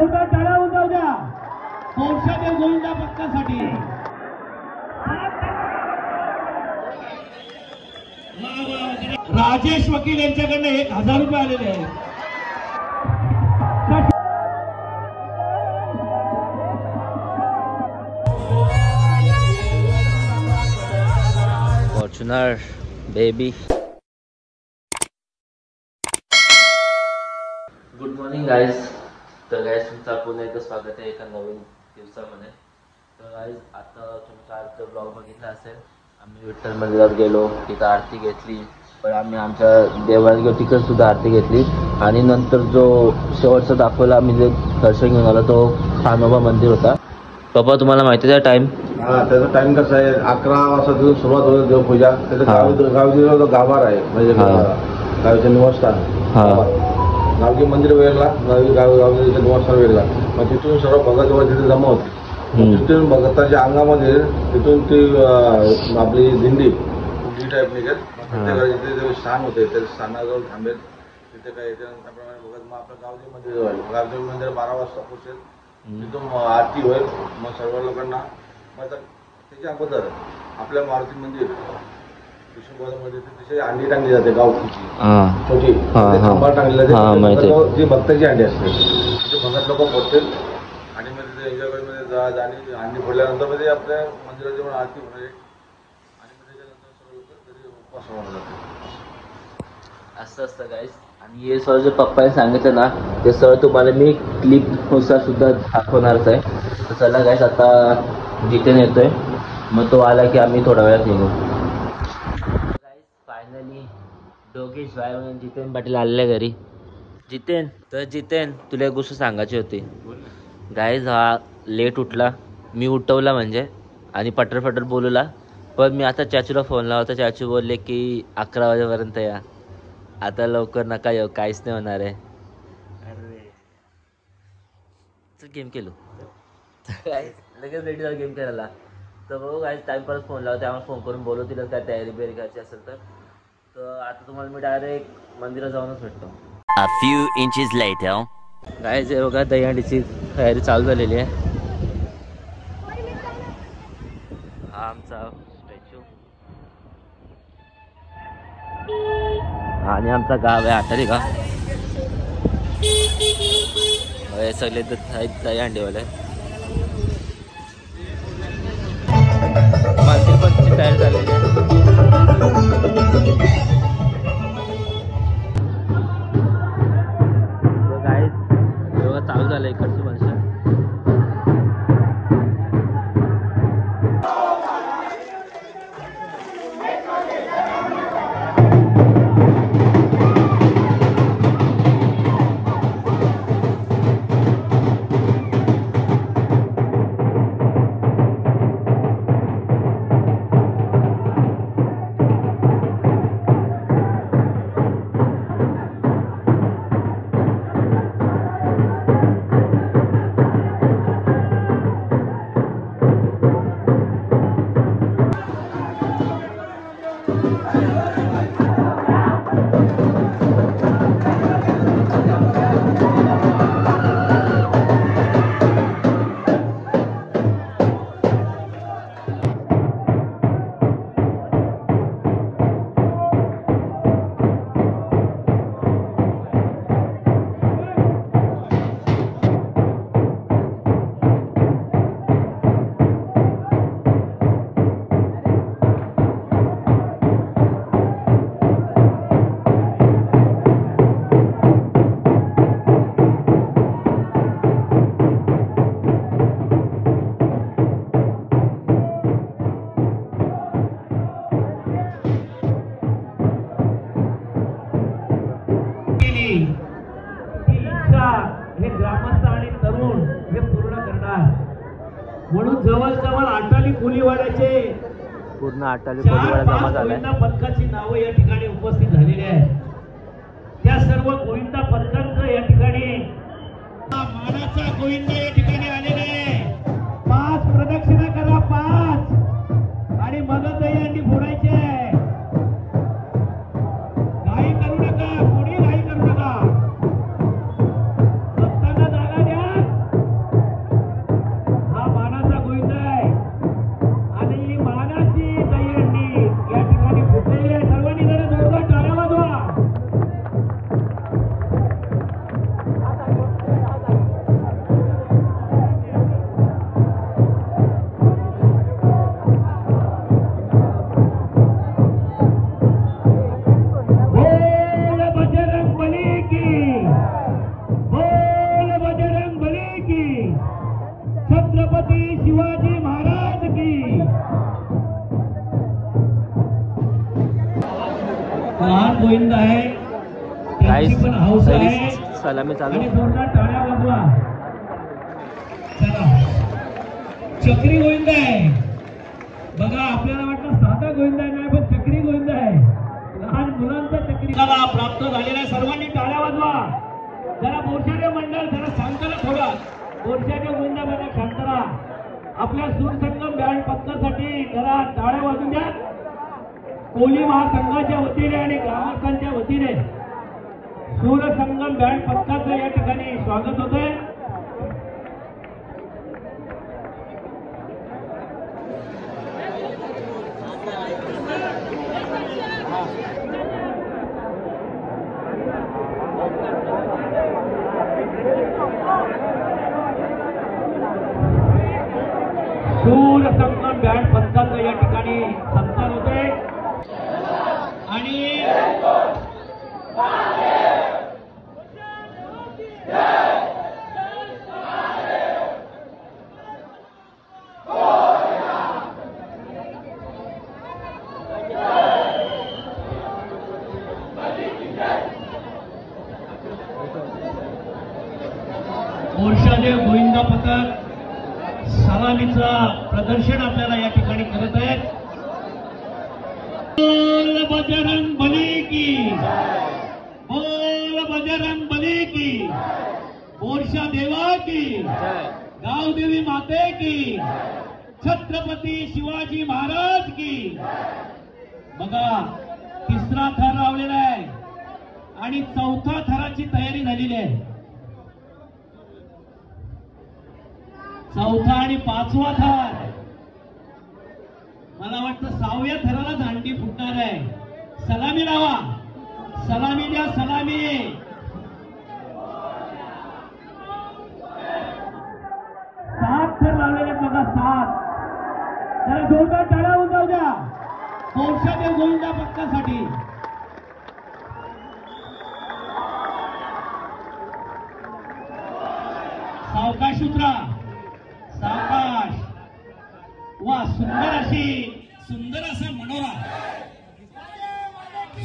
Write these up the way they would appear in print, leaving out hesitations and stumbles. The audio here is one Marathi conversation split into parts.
जोरदार टाळ्या होऊन जाऊ द्या पौषदेव गोविंदा पथकासाठी. राजेश वकील यांच्याकडनं 1000 रुपये आलेले आहेत. Fortuner baby. Good morning guys. तर गाईज तुमचं पुन्हा एकदा स्वागत आहे एका नवीन दिवसामध्ये. तर गाईज आता तुम्ही कालचा ब्लॉग बघितला असेल. आम्ही विठ्ठल मंदिरात गेलो, तिथं आरती घेतली. पण आम्ही आमच्या देवाला गेलो, तिकडे सुद्धा आरती घेतली. आणि नंतर जो शेवटचा दाखवला आम्ही जे दर्शन घेऊन आलो तो खानोबा मंदिर होता. पप्पा तुम्हाला माहिती आहे टाइम? त्याचा टाइम कसा आहे, 11 वाजता सुरुवात होते देवपूजा. त्याचं गावची गाभार आहे, म्हणजे गावचे निवासस्थान. गावचे मंदिर वेगळा, गावचे निवासस्थान वेगळा. मग तिथून सर्व भगत तिथे जमा होते. तिथून भगताच्या अंगामध्ये तिथून ती आपली दिंडी टाईप निघेल. तिथे स्थान होते, त्या स्थानाजवळ थांबेल. तिथे काय त्याप्रमाणे भगत मग आपलं गावचे मंदिर होईल. गावचे मंदिर 12 वाजता पोहोचेल. तिथून आरती होईल. मग सर्व लोकांना मग त्याच्या अगोदर आपल्या मारुती मंदिर विष्णुपादामध्ये तिथे अंडी टांगली जाते गावची छोटी खांबार टांगली जाते. जी भक्ताची अंडी असते तिथे भगत लोक पोहोचतील. आणि मग तिथे एन्जॉयमेंटमध्ये आणि अंडी फोडल्यानंतर मध्ये आपल्या मंदिरात जेव्हा आरती होणार आहे. आणि मग त्याच्यानंतर सर्व लोक घरी उपवास होणार जाते. असं असतं गाईस. आणि हे सर जे पप्पाने सांगितलं ना ते सर तुम्हाला मी क्लिपनुसार सुद्धा दाखवणारच आहे. तर चला गाईस आता जितेन येतोय, मग तो आला की आम्ही थोड्या वेळात निघू. गाईस फायनली डोगेश भाई म्हणून जितेन पाटील आलेल्या घरी. जितेन तुला एक गोष्ट सांगायची होती. गाईज हा लेट उठला, मी उठवला म्हणजे, आणि पटर बोलूला. पण मी आता चाचूला फोन लावला होता. चाचू बोलले की 11 वाजेपर्यंत या, आता लवकर नका येऊ, काहीच नाही होणार आहे. अरे चल गेम केलो. लगेच रेडी झाला गेम खेळायला. तर बघू काय टाइम परत फोन लावते, आम्हाला फोन करून बोलू तिला काय तयारी बियारी करायची असेल तर आता तुम्हाला मी डायरेक्ट मंदिरात जाऊनच भेटतो. A few inches later. Guys हे बघा दहीहंडीची तयारी चालू झालेली आहे. हा आमचा स्टॅच्यू आणि आमचा गाव आहे आटारी गाव. हे सगळे दहीहंडीवाले मंदिर पण तयारी झालेली आहे. चालू झालं इकडची भाषा. हे ग्रामस्थ आणि तरुण हे पूर्ण करणार म्हणून जवळ आटाली कोलीवाड्याचे पूर्ण आटाली कोलीवाडा जमा झालाय. पथकाची नावं या ठिकाणी उपस्थित झालेली आहेत. त्या सर्व गोविंदा पथकांचं या ठिकाणी मानाचा गोविंदा या ठिकाणी आलेला आहे. 5 प्रदक्षिणा करा, 5 आणि मग दहीहंडी फोडायची आहे. घाई करू नका, कोणी घाई करू नका. भक्तांना जागा द्या. लहान गोविंद आहे, त्यांची पण हौस आहे. सलामी चालू. आणि जोरदार टाळ्या वाजवा. चला, चक्री गोविंद आहे बघा. आपल्याला वाटतं साधा गोविंद आहे, नाही पण चक्री गोविंद आहे. लहान मुलांचा चक्री प्राप्त झालेला आहे. सर्वांनी टाळ्या वाजवा. जरा मोर्चाचे मंडळ जरा शांत राहा. थोडा मोर्चाच्या गोविंदा बघा, शांत राहा. आपल्या सूरसंगम बँड पथकासाठी जरा टाळ्या वाजून द्या. कोली महासंघाच्या वतीने आणि ग्रामस्थांच्या वतीने सूरसंगम बँड पथकाचं या ठिकाणी स्वागत होतंय. सूरसंगम बँड पथकाचं या ठिकाणी सत्कार होतोय. आणि मोर्चादेव गोविंदा पथक सलामीचं प्रदर्शन आपल्याला या ठिकाणी करत आहेत. बोल बजरंग बली की, बोल बजरंग बली की, मोर्चा देवा की, गावदेवी माते की, छत्रपती शिवाजी महाराज की. बघा, तिसरा थर लावलेला आहे आणि चौथा थराची तयारी झालेली आहे. चौथा आणि पाचवा थर, मला वाटतं 6व्या थराला दांडी फुटणार आहे. सलामी लावा, सलामी द्या, सलामी. सात थर लावलेले बघा, 7. त्याला जोरदार टाळ्या होऊन जाऊ द्या मोर्चादेव गोविंदा पथकासाठी. सावकाश उतरा, सावकाश. वा, सुंदर असा मनोरा,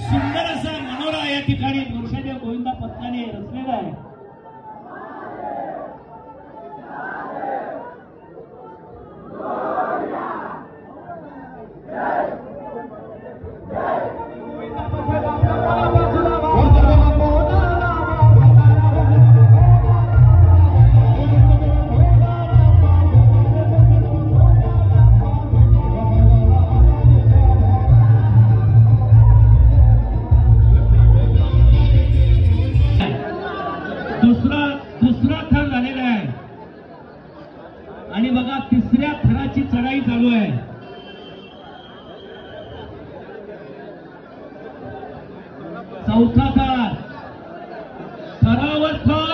सुंदर असा मनोरा या ठिकाणी मोर्चादेव गोविंदा पथकाने रचलेला आहे. दुसरा थर झालेला आहे आणि बघा, तिसऱ्या थराची चढाई चालू आहे. चौथा थर, थरावर थर,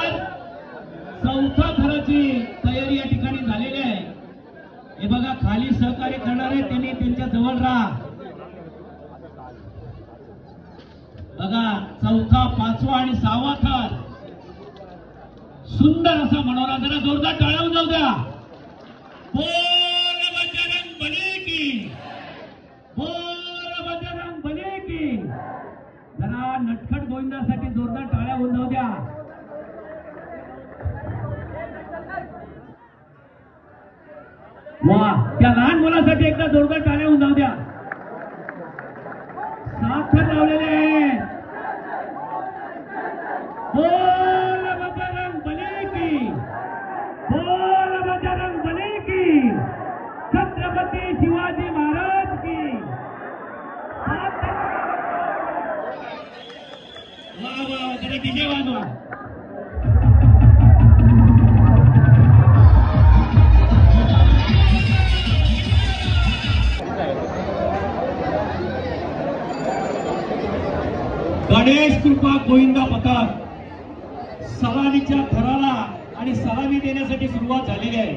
चौथा थराची तयारी या ठिकाणी झालेली आहे. हे बघा, खाली सहकार्य करणारे त्यांनी त्यांच्या जवळ राहा. बघा, चौथा, पाचवा आणि 6वा थर. सुंदर असा मनोरा. जरा जोरदार टाळ्या जाऊ द्या. बोल बजरंग बली की, बोल बजरंग बली की. जरा नटखट गोविंदासाठी जोरदार टाळ्या होऊन जाऊ द्या. वा, त्या लहान मुलासाठी एकदा जोरदार टाळ्या होऊन जाऊ द्या. 7 थर लावलेले आहेत. बोल बजरंग बली की, बोल बजरंग बली की, छत्रपती शिवाजी महाराज की. वा वा, जरा डीजे वाजवा. गणेश कृपा गोविंदा पथक सलामीच्या थराला आणि सलामी देण्यासाठी सुरुवात झालेली आहे.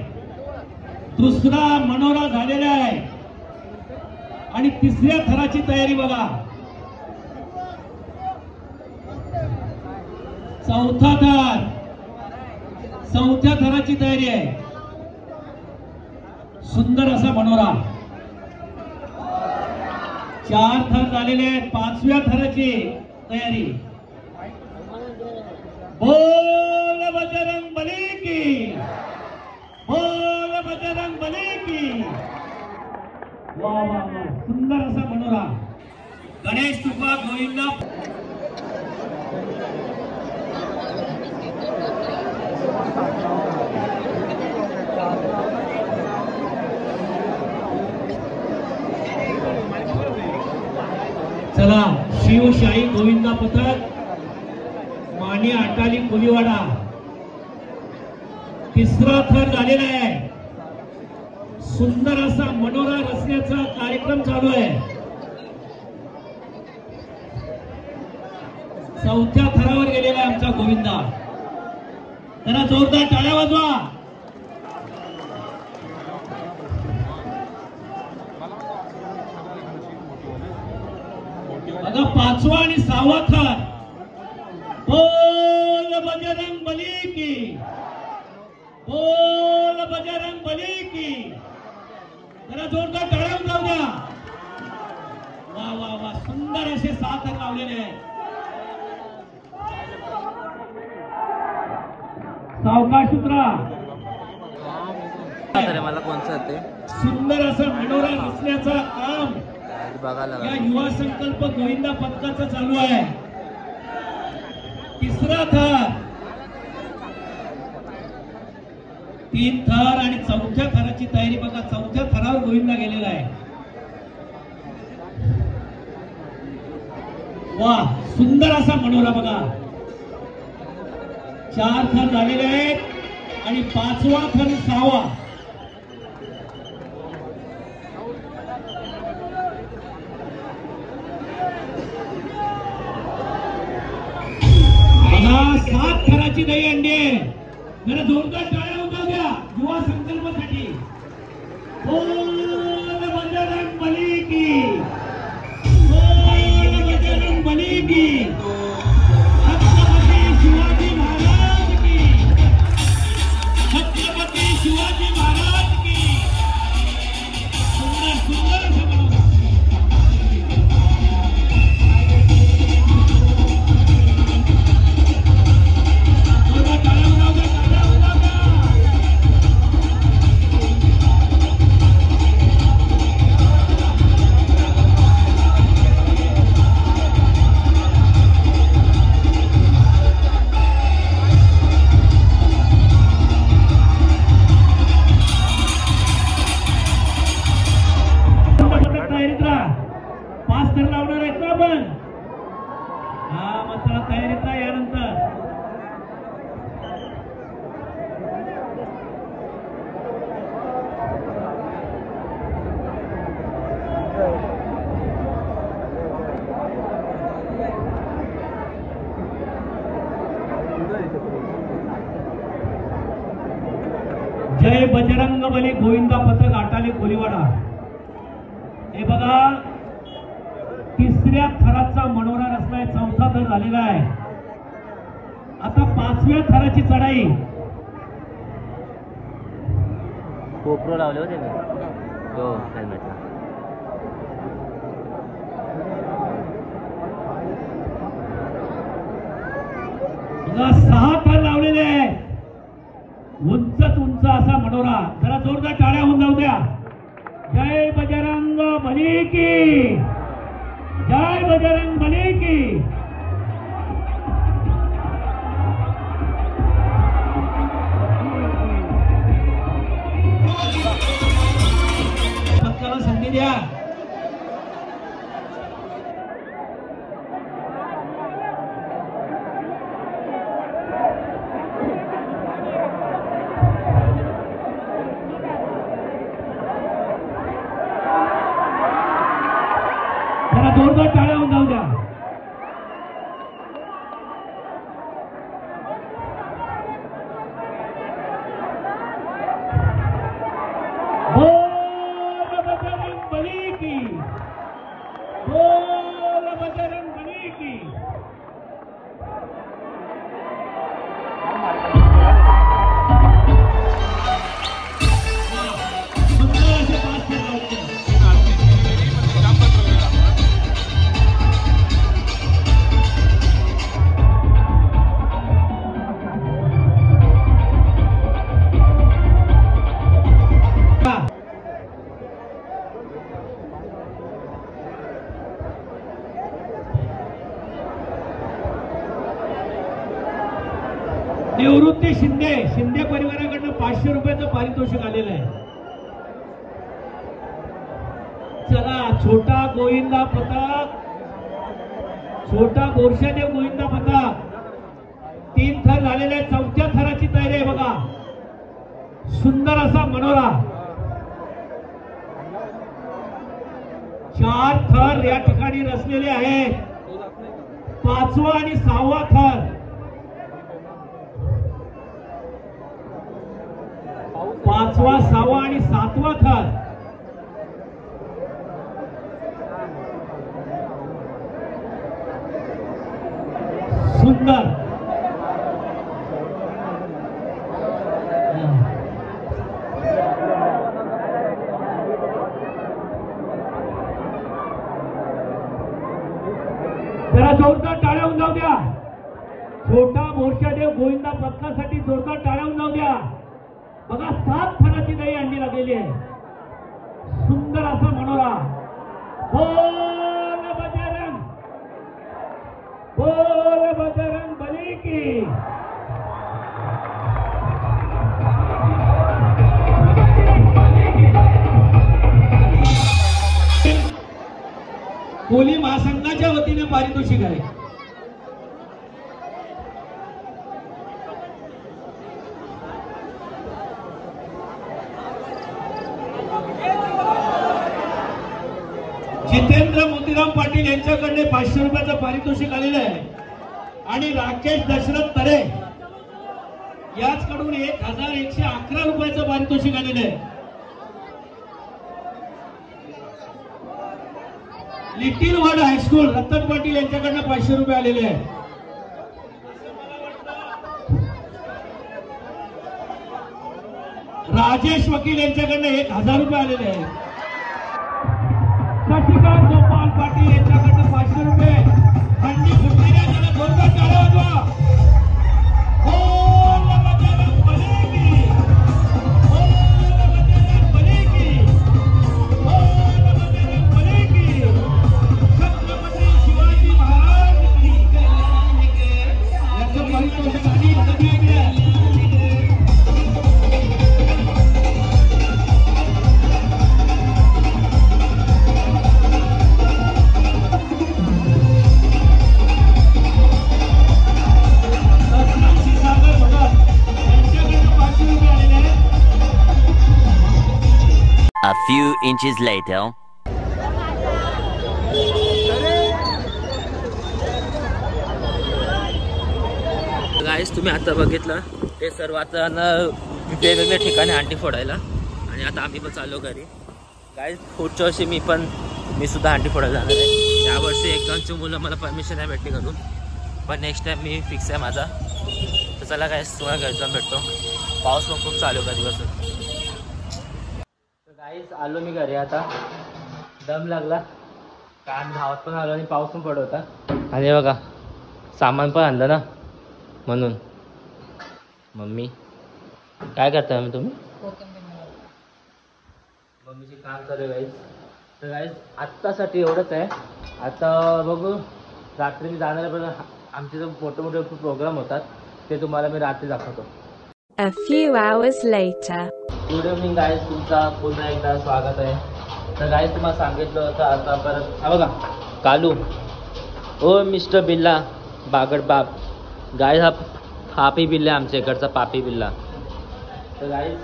दुसरा मनोरा झालेला आहे आणि तिसऱ्या थराची तयारी बघा. चौथा थर, चौथ्या थराची तयारी आहे. सुंदर असा मनोरा. 4 थर झालेले आहेत. 5व्या थराची तयारी. बोल बजरंग बली की, बोल बजरंग बली की. वा वा वा, सुंदर असा मनोरा. गणेश कृपा गोविंदा. चला, शिवशाही गोविंदा पथक मानी अटाली कोलीवाडा. 3रा थर झालेला आहे. सुंदर असा मनोरा रचण्याचा कार्यक्रम चालू आहे. 4थ्या थरावर गेलेला आहे आमचा गोविंदा. त्यांना जोरदार टाळ्या वाजवा. बघा, 5वा आणि 6वा थर. बोल बजरंग बली की, बोल बजरंग बली की. जरा जोरदार टाळ्या जाऊ द्या. वा वा वा, सुंदर असे 6 थर लावलेले आहेत. सावकाश उतरा. मला कोणचं ते सुंदर असं मनोरा रचण्याचा काम या युवा संकल्प गोविंदा पथकाचं चालू आहे. 3रा थर, 3 थर आणि 4थ्या थराची तयारी. बघा, 4थ्या थरावर गोविंदा गेलेला आहे. वा, सुंदर असा मनोरा. बघा, 4 थर झालेले आहेत आणि 5वा थर 6वा. बघा, 7 थराची दहीहंडी आहे. जरा जोरदार टाळ्या उठा द्या युवा संकल्पासाठी. बोल बजरंग बली की, बोल बजरंग बली की. छत्रपती शिवाजी महाराज की, छत्रपती शिवाजी महाराज की. सुंदर सुंदर असं बनवलं. तयारीत राहा. 5 थर लावणार आहेत ना आपण. हा, मात्र तयारीत राहा. यानंतर जय बजरंग बली गोविंदा पथक अटाली कोलीवाडा. हे बघा, 3ऱ्या थराचा मनोरा रचलाय. 4था थर झालेला आहे. आता 5व्या थराची चढाई. कोपरो लावले होते मी. हो, बघा, 6 थर लावलेले आहे. उंचच उंच असा मनोरा. जरा जोरदार टाळ्या होऊन जाऊ द्या. जय बजरंग बली की, जय बजरंग बली की. पथकाला संधी द्या. जरा जोरदार टाळ्या होऊन जाऊ द्या. बोल बजरंग बली की, बोल बजरंग बली की. सुंदर असे 5 थर लावले. निवृत्ती शिंदे परिवाराकडनं 500 रुपयाचं पारितोषिक आलेलं आहे. चला, छोटा गोविंदा पथक, छोटा गोरशादेव गोविंदा पथक 3 थर झालेले आहेत. 4थ्या थराची तयारी आहे बघा. सुंदर असा मनोरा. 4 थर या ठिकाणी रचलेले आहेत. 5वा आणि 6वा थर. 5वा, 6वा आणि 7वा थर. सुंदर. जरा जोरदार टाळ्या होऊन जाऊ द्या. छोटा मोर्चादेव गोविंदा पथकासाठी जोरदार टाळ्या होऊन जाऊ द्या. बघा 7 थराची दही अंडी लागलेली आहे. सुंदर असा मनोरा. बोल बजरंग, बोल बजरंग बली की. कोली महासंघाच्या वतीने पारितोषिक आहे. जितेंद्र मोतीराम पाटील यांच्याकडे 500 रुपयाचं पारितोषिक आलेलं आहे. आणि राकेश दशरथ तरे याचकडून 1111 रुपयाचं पारितोषिक आलेलं आहे. Little world high school Ratan Patil यांच्याकडनं 500 रुपये आलेले आहेत. राजेश वकील यांच्याकडनं 1000 रुपये आलेले आहेत. शशिकांत गोपाल पाटील यांच्याकडनं 500 रुपये. हंडी फुटलेल्या त्याला जोरदार टाळ्या वाजवा. बोल बजरंग बली की, बोल बजरंग बली की, बोल बजरंग बली की. छत्रपती शिवाजी महाराज की. याचं पारितोषिक आणि कधी ऐकलं. A few inches later. गाईस, तुम्ही आता बघितलं ते सर्व आता वेगवेगळ्या ठिकाणी अंडी फोडायला. आणि आता आम्ही पण चाललो घरी. गाईस, पुढच्या वर्षी मी सुद्धा अंडी फोडायला जाणार आहे. यावर्षी 1-2 मुलं मला परमिशन नाही भेटली घरून, पण नेक्स्ट टाइम मी फिक्स आहे माझा. तर चला गाईस, तुम्हाला घरी जाऊन भेटतो. पाऊस पण खूप चालू का दिवस. तर गाईस, आलो मी घरी. आता दम लागला कारण धावत पण आलो आणि पाऊस पण पडत होता. आणि बघा सामान पण आणलं ना, म्हणून. मम्मी काय करताय मग तुम्ही? मम्मीचे काम चालू आहे गाईस. तर गाईस, आत्तासाठी एवढंच आहे. आता बघू, रात्री मी जाणार आहे, पण आमचे जो मोठे मोठे प्रोग्राम होतात ते तुम्हाला मी रात्री दाखवतो. A few hours later. Good evening guys, तुमचा पुन्हा एकदा स्वागत आहे. तर गाईस, तुम्हाला सांगितलं होतं आता परत हा बघा कालू. ओ मिस्टर बिल्ला बागड बाप. गाईस, हा पापी बिल्ला आहे आमच्या इकडचा, पापी बिल्ला. तर गाईस,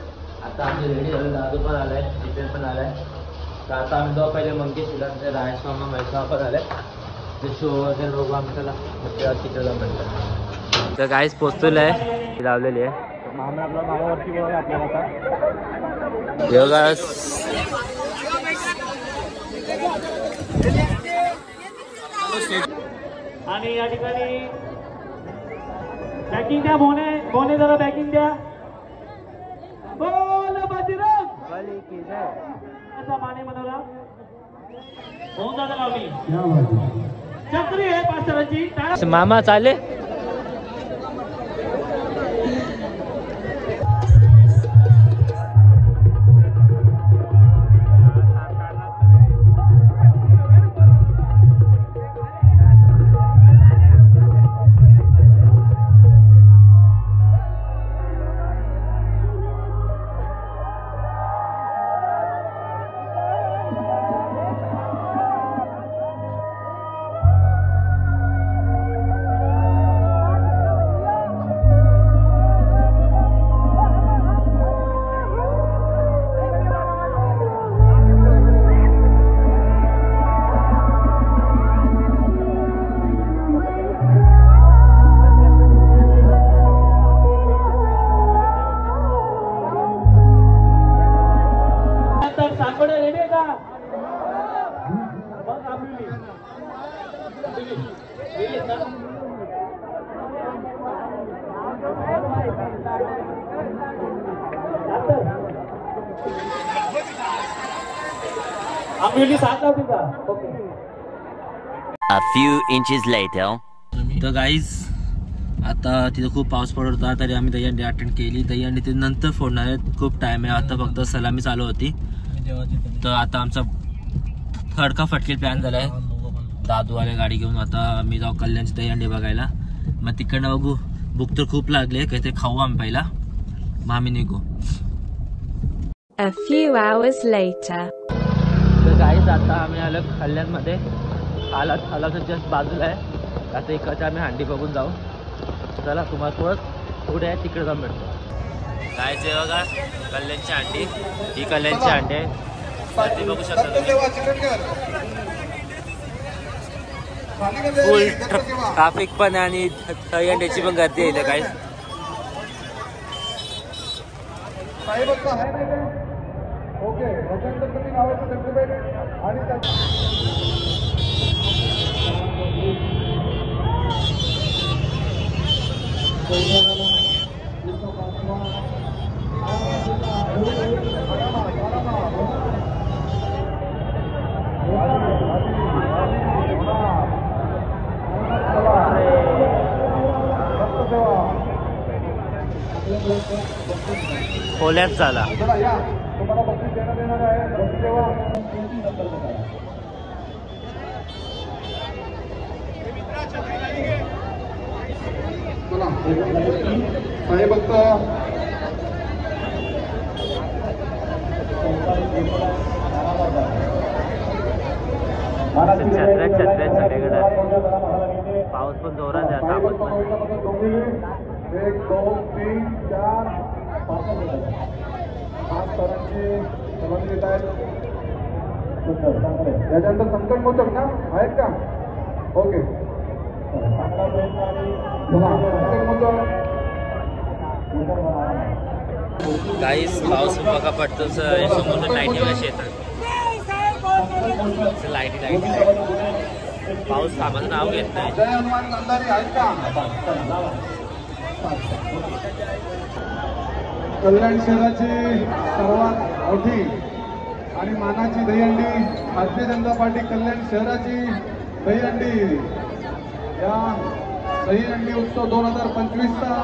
आता आमचे रेडी झाले. दादू पण आलाय, जितेन पण आलाय. तर आता आम्ही जाऊ पहिले मंगेशला, राजेश मामा मैसमा पण आलाय. ते शो वगैरे बघू आम्ही. त्याला तिकडे जाऊन भेटतो. तर गाईस, पोचलेलं आहे, लावलेली आहे. मामा आपला मामावरती बघा आपल्याला आता योगा. आणि या ठिकाणी बॅकिंग द्या. बोने जरा बॅकिंग द्या. बोल बजरंग बली की जय. असा माने मनोरा होऊन जातं लावली. चक्री आहे 5 थराची. मामा चाले. A few inches later. तर गाईज आता तिथं खूप पाऊस पडत होता तरी आम्ही दहीहंडी अटेंड केली. दहीहंडी ते नंतर फोडणार आहेत, खूप टाइम आहे. आता फक्त सलामी चालू होती. तर आता आमचा थर्ड फटके प्लॅन झाला आहे. दादूवाल्या गाडी घेऊन आता आम्ही जाऊ कल्याणची दहीहंडी बघायला. मग तिकडनं बघू. भूक तर खूप लागले, काहीतरी खाऊ आम्ही पहिला, मग आम्ही निघू. A few hours later. तर गाईज आता आम्ही आलो कल्याणमध्ये. आला तर जस्ट बाजूला आहे. आता इकडच्या आम्ही हंडी बघून जाऊ. चला तुम्हाला पुढे आहे तिकडे जाऊन भेटतो. काय ते बघा कल्याणची हंडी. ही कल्याणची हंडी आहे. ती बघू शकता फुल ट्रॅफिक पण आहे आणि दहीहंडीची पण गर्दी आहे काय. खोल्यात झाला. साहेब भक्त छत्र्या सगळीकडे. पाऊस पण जोरात आहे. थांबत पण 1 2 3 4 5 सरांची सलामी घेत आहेत. त्याच्यानंतर संकटमोचक ना आहेत का? ओके. गाईस पाऊस बघा पडतो. समोर लाईटी अशी येतात. लाईटी पाऊस थांबायचं नाव घेत नाही. जय हनुमान नंदारी आहेत का? कल्याण शहराची सर्वात मोठी आणि मानाची दहीहंडी भारतीय जनता पार्टी कल्याण शहराची दहीहंडी. या दहीहंडी उत्सव 2025चा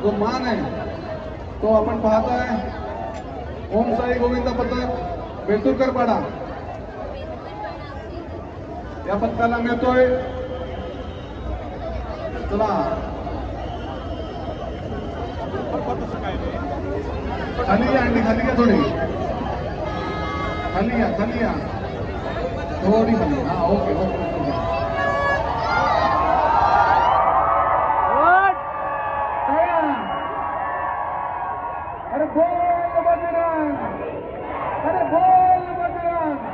जो मान आहे तो आपण पाहतोय. ओम साई गोविंद पथक बेतुरकर पाडा या पथकाला मिळतोय. चला खाली या अंडी, खाली घ्या थोडी, खाली घ्या थोडी खाली. हा ओके ओके. अरे बोल बजरंग, अरे बोल बजरंग.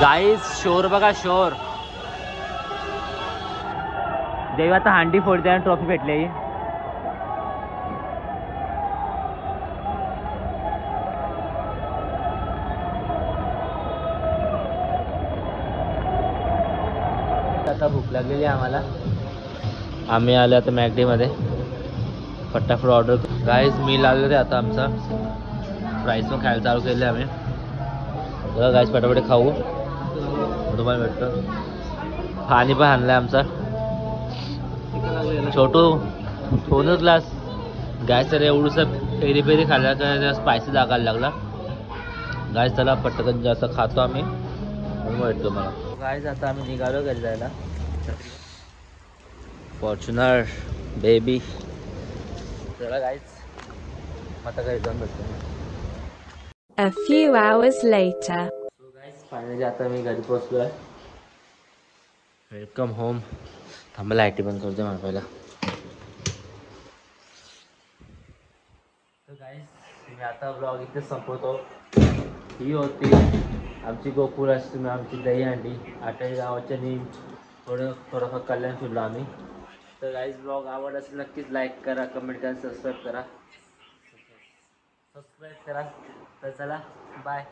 गाईस शोर बघा शोर. देव आता हांडी फोडते आणि ट्रॉफी भेटली. आता भूक लागलेली आहे आम्हाला. आम्ही आलो आता मॅगडी मध्ये. फटाफट ऑर्डर गाईज मी लागलो रे आता आमचा प्राईस पण खायला चालू केले आम्ही बघा गाईज फटाफट खाऊ तुम्हाला भेटतं पाणी पण आणलं आमचा छोटू ग्लास गॅस तर एवढंसं पेरी पेरी खाल्ला तर स्पायसी लागायला लागला गाईज त्याला पटकन जास्त खातो आम्ही म्हणून भेटतो मला गाईज आता आम्ही निघालो घरी जायला फॉर्च्युनर बेबी चला गाईज आता घरी जाऊन भेटतो A few hours later. So guys finally आता मी घरी पोचलो आहे वेलकम होम थांबा लाईटी बंद करते मला पहिला तर गाईज मी आता ब्लॉग इथे संपवतो ही होती आमची गोकुळाची तुम्ही आमची दहीहंडी आटाई गावाच्या नीम थोडंफार कल्याण फिरलो आम्ही तर गाईज ब्लॉग आवड असेल नक्कीच लाईक करा कमेंट करा सबस्क्राईब करा तर चला बाय